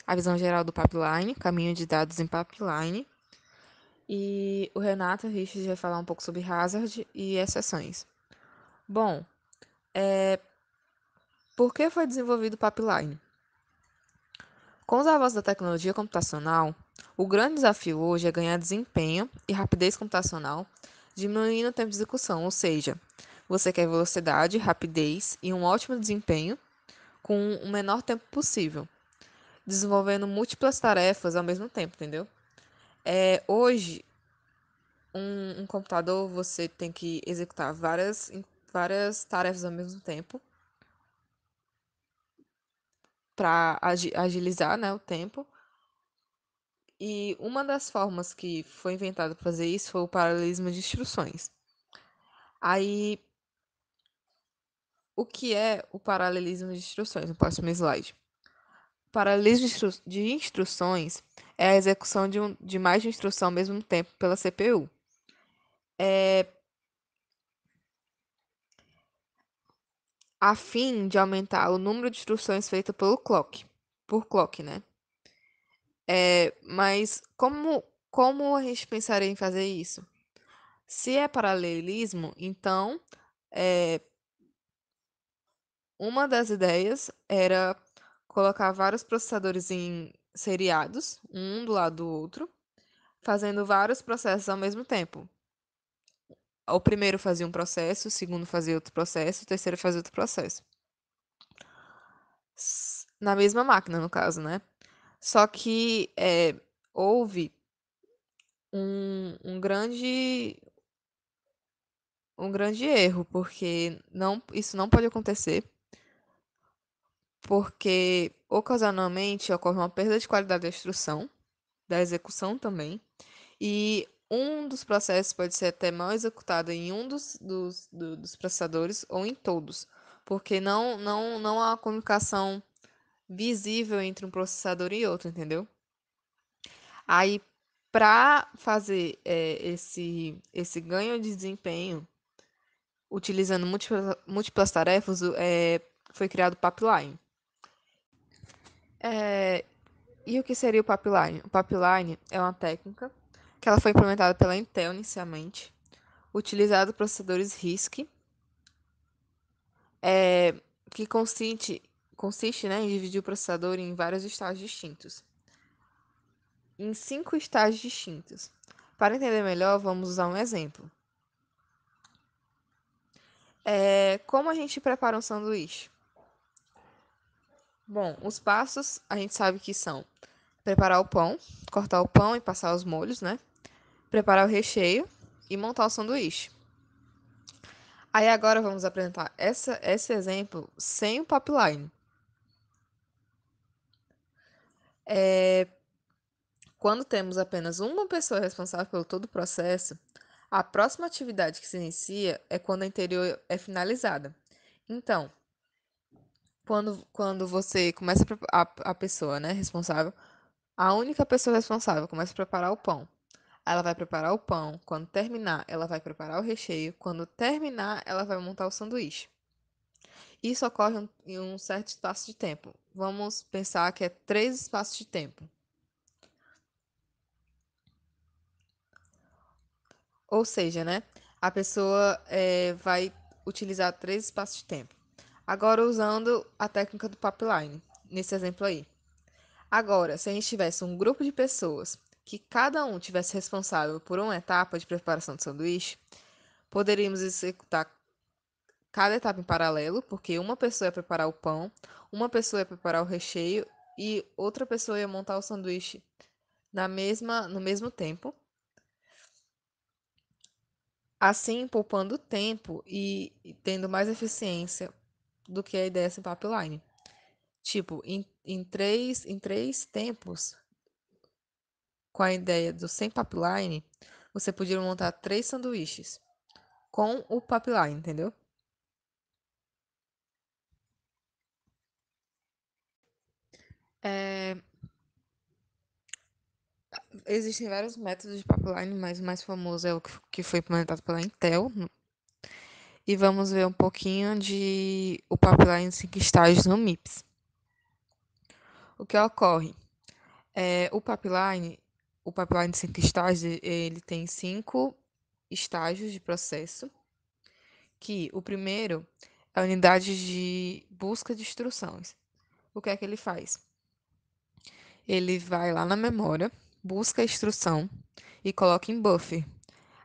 a visão geral do pipeline, caminho de dados em pipeline. E o Renato Riches vai falar um pouco sobre hazard e exceções. Bom, por que foi desenvolvido o pipeline? Com os avanços da tecnologia computacional, o grande desafio hoje é ganhar desempenho e rapidez computacional, diminuindo o tempo de execução, ou seja, você quer velocidade, rapidez e um ótimo desempenho com o menor tempo possível, desenvolvendo múltiplas tarefas ao mesmo tempo, entendeu? Hoje, um computador você tem que executar várias tarefas ao mesmo tempo para agilizar, né, o tempo. E uma das formas que foi inventada para fazer isso foi o paralelismo de instruções. Aí, o que é o paralelismo de instruções? No próximo slide. O paralelismo de instruções é a execução de mais de uma instrução ao mesmo tempo pela CPU. A fim de aumentar o número de instruções feitas por clock, né? Mas como a gente pensaria em fazer isso? Se é paralelismo, então uma das ideias era colocar vários processadores em seriados, um do lado do outro, fazendo vários processos ao mesmo tempo. O primeiro fazia um processo, o segundo fazia outro processo, o terceiro fazia outro processo. Na mesma máquina, no caso, né? Só que houve um grande erro, porque isso não pode acontecer, porque ocasionalmente ocorre uma perda de qualidade da instrução, da execução também, e um dos processos pode ser até mal executado em um dos processadores ou em todos, porque não há comunicação visível entre um processador e outro, entendeu? Aí, para fazer esse ganho de desempenho, utilizando múltiplas tarefas, foi criado o pipeline. E o que seria o pipeline? O pipeline é uma técnica que ela foi implementada pela Intel inicialmente, utilizada em processadores RISC, que consiste, né, em dividir o processador em vários estágios distintos, em 5 estágios distintos. Para entender melhor, vamos usar um exemplo. Como a gente prepara um sanduíche? Bom, os passos a gente sabe que são preparar o pão, cortar o pão e passar os molhos, né? Preparar o recheio e montar o sanduíche. Aí agora vamos apresentar esse exemplo sem o pipeline. Quando temos apenas uma pessoa responsável pelo todo o processo, a próxima atividade que se inicia é quando a anterior é finalizada. Então, quando você começa a pessoa, né, responsável, a única pessoa responsável começa a preparar o pão. Ela vai preparar o pão. Quando terminar, ela vai preparar o recheio. Quando terminar, ela vai montar o sanduíche. Isso ocorre em um certo espaço de tempo. Vamos pensar que é 3 espaços de tempo. Ou seja, né? A pessoa vai utilizar 3 espaços de tempo. Agora, usando a técnica do pipeline, nesse exemplo aí. Agora, se a gente tivesse um grupo de pessoas que cada um tivesse responsável por uma etapa de preparação do sanduíche, poderíamos executar cada etapa em paralelo, porque uma pessoa ia preparar o pão, uma pessoa ia preparar o recheio e outra pessoa ia montar o sanduíche no mesmo tempo, assim poupando tempo e tendo mais eficiência do que a ideia sem pipeline. Tipo, em três tempos, com a ideia do sem pipeline, você podia montar 3 sanduíches com o pipeline, entendeu? Existem vários métodos de pipeline, mas o mais famoso é o que foi implementado pela Intel. E vamos ver um pouquinho de o pipeline em 5 estágios no MIPS. O que ocorre? O pipeline de 5 estágios, ele tem 5 estágios de processo, que o primeiro é a unidade de busca de instruções. O que é que ele faz? Ele vai lá na memória, busca a instrução e coloca em buffer,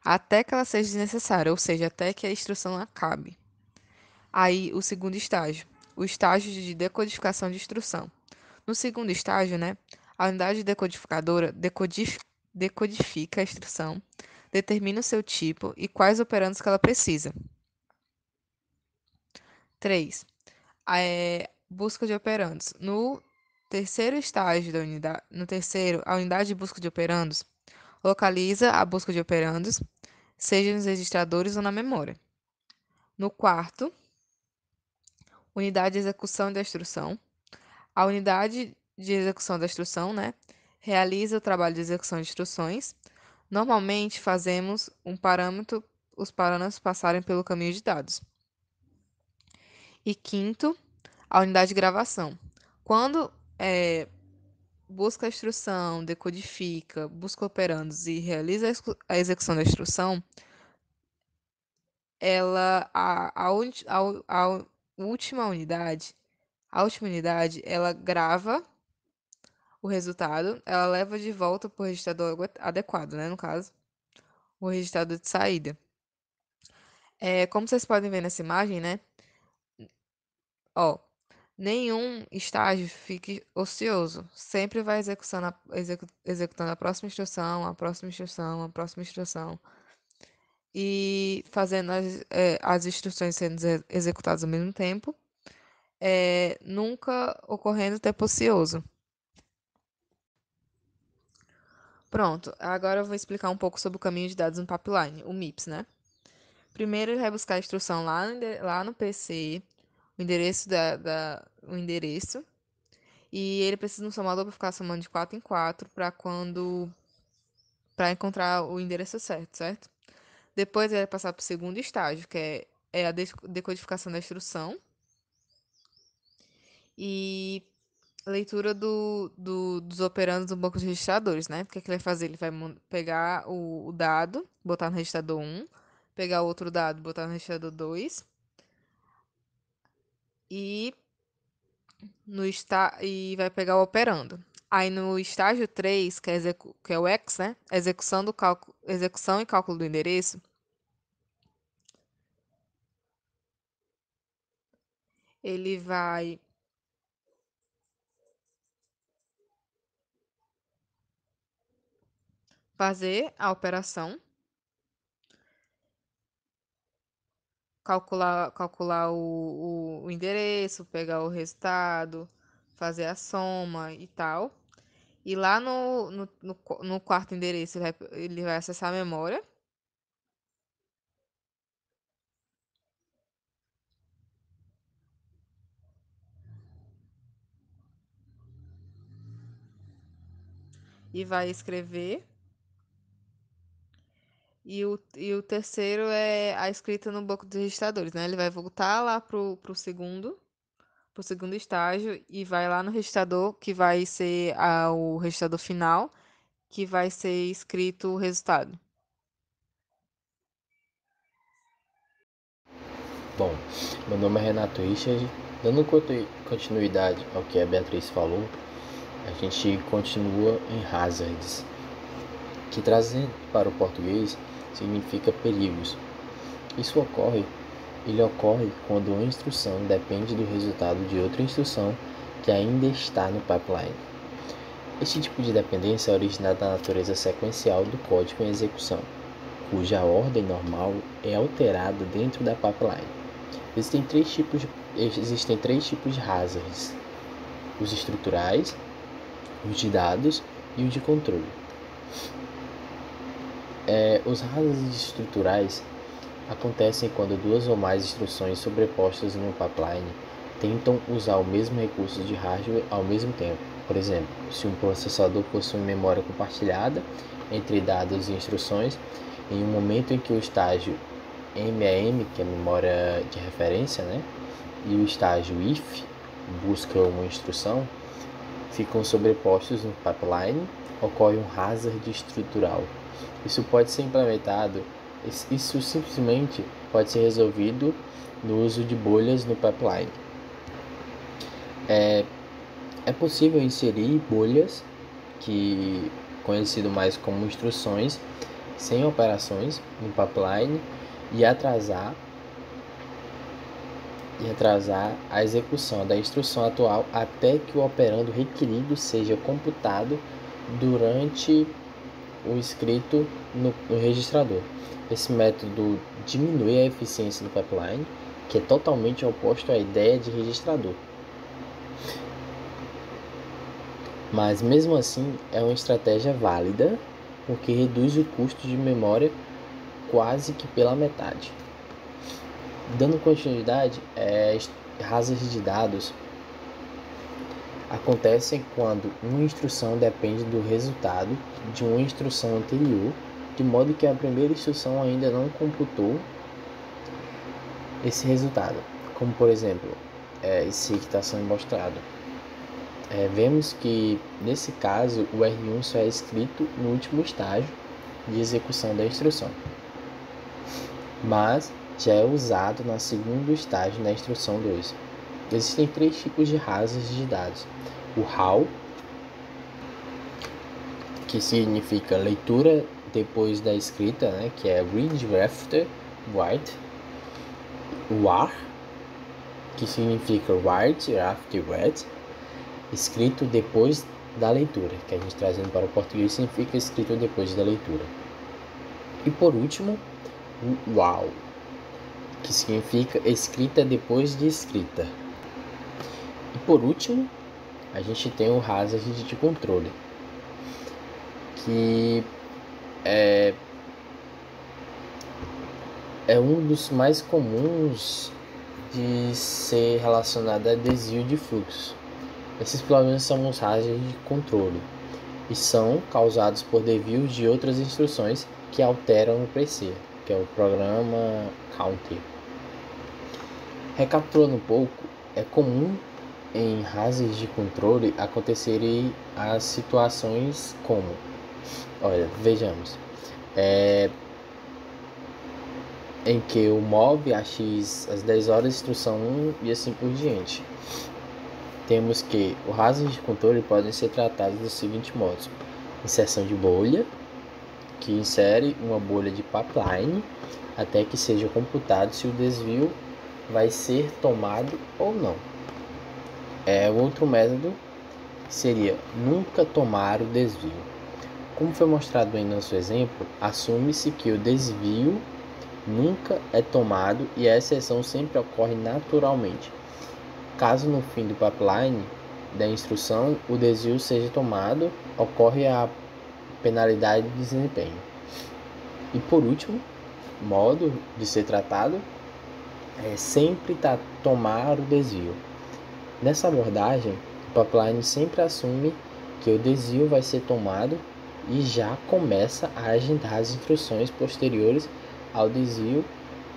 até que ela seja desnecessária, ou seja, até que a instrução acabe. Aí, o segundo estágio, o estágio de decodificação de instrução. No segundo estágio, né, a unidade decodificadora decodifica a instrução, determina o seu tipo e quais operandos que ela precisa. 3. Busca de operandos. No terceiro estágio da unidade, no terceiro, a unidade de busca de operandos localiza a busca de operandos, seja nos registradores ou na memória. No quarto, unidade de execução da instrução. A unidade de execução da instrução, né, realiza o trabalho de execução de instruções. Normalmente fazemos os parâmetros passarem pelo caminho de dados. E quinto, a unidade de gravação. Quando busca a instrução, decodifica, busca operandos e realiza a execução da instrução, ela a última unidade, ela grava o resultado, ela leva de volta para o registrador adequado, né, no caso, o registrador de saída. Como vocês podem ver nessa imagem, né, ó, nenhum estágio fique ocioso, sempre vai executando a próxima instrução, a próxima instrução, a próxima instrução, e fazendo as instruções sendo executadas ao mesmo tempo, nunca ocorrendo tempo ocioso. Pronto, agora eu vou explicar um pouco sobre o caminho de dados no pipeline, o MIPS, né? Primeiro ele vai buscar a instrução lá no PC, o endereço, e ele precisa de um somador para ficar somando de 4 em 4 para encontrar o endereço certo, certo? Depois ele vai passar para o segundo estágio, que é a decodificação da instrução e leitura dos operandos do banco de registradores, né? O que é que ele vai fazer? Ele vai pegar o dado, botar no registrador 1, pegar outro dado, botar no registrador 2 e, e vai pegar o operando. Aí no estágio 3, que é o X, né? Execução e cálculo do endereço, ele vai fazer a operação, calcular o endereço, pegar o resultado, fazer a soma e tal. E lá no quarto endereço, ele vai acessar a memória e vai escrever. E o terceiro é a escrita no banco dos registradores, né? Ele vai voltar lá pro segundo estágio e vai lá no registrador, que vai ser o registrador final, que vai ser escrito o resultado. Bom, meu nome é Renato Richard. Dando continuidade ao que a Beatriz falou, a gente continua em hazards, que trazendo para o português significa perigos. Ele ocorre quando uma instrução depende do resultado de outra instrução que ainda está no pipeline. Este tipo de dependência é originado da natureza sequencial do código em execução, cuja ordem normal é alterada dentro da pipeline. Existem três tipos de hazards: os estruturais, os de dados e o de controle. Os hazards estruturais acontecem quando duas ou mais instruções sobrepostas no pipeline tentam usar o mesmo recurso de hardware ao mesmo tempo. Por exemplo, se um processador possui memória compartilhada entre dados e instruções, em um momento em que o estágio MAM, que é a memória de referência, né, e o estágio IF busca uma instrução, ficam sobrepostos no pipeline, ocorre um hazard estrutural. Isso pode ser implementado, isso simplesmente pode ser resolvido no uso de bolhas no pipeline. É possível inserir bolhas, que conhecido mais como instruções, sem operações no pipeline e atrasar a execução da instrução atual até que o operando requerido seja computado durante o escrito no registrador. Esse método diminui a eficiência do pipeline, que é totalmente oposto à ideia de registrador. Mas mesmo assim é uma estratégia válida, porque reduz o custo de memória quase que pela metade. Dando continuidade, hazards de dados acontecem quando uma instrução depende do resultado de uma instrução anterior, de modo que a primeira instrução ainda não computou esse resultado. Como por exemplo, esse que está sendo mostrado. Vemos que nesse caso o R1 só é escrito no último estágio de execução da instrução, mas já é usado no segundo estágio da instrução 2. Existem 3 tipos de hazards de dados. O HAL, que significa leitura depois da escrita, que é Read After Write. O WAR, que significa Write After Read, escrito depois da leitura, que a gente trazendo para o português significa escrito depois da leitura. E por último, o WAL, que significa escrita depois de escrita. E por último, a gente tem o hazard de controle, que é um dos mais comuns de ser relacionado a desvio de fluxo. Esses problemas são os hazards de controle e são causados por desvios de outras instruções que alteram o PC, que é o programa counter. Recapitulando um pouco, é comum em hazards de controle acontecerem as situações como, vejamos, em que o move a X às 10 horas, instrução 1 e assim por diante. Temos que o hazard de controle podem ser tratados dos seguintes modos: inserção de bolha, que insere uma bolha de pipeline até que seja computado se o desvio vai ser tomado ou não. Outro método seria nunca tomar o desvio. Como foi mostrado em nosso exemplo, assume-se que o desvio nunca é tomado e a exceção sempre ocorre naturalmente. Caso no fim do pipeline da instrução o desvio seja tomado, ocorre a penalidade de desempenho. E por último, modo de ser tratado é sempre tomar o desvio. Nessa abordagem, o pipeline sempre assume que o desvio vai ser tomado e já começa a agendar as instruções posteriores ao desvio,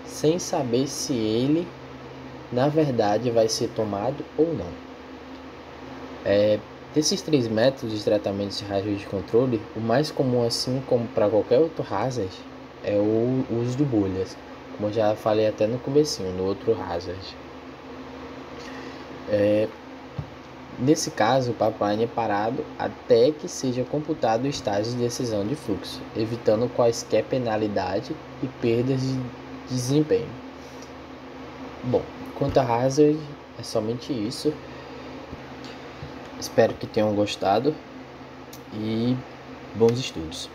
sem saber se ele na verdade vai ser tomado ou não. Desses 3 métodos de tratamento de hazard de controle, o mais comum, assim como para qualquer outro hazard, é o uso de bolhas, como eu já falei até no comecinho, no outro hazard. Nesse caso, o pipeline é parado até que seja computado o estágio de decisão de fluxo, evitando quaisquer penalidade e perdas de desempenho. Bom, quanto a hazard, é somente isso. Espero que tenham gostado e bons estudos.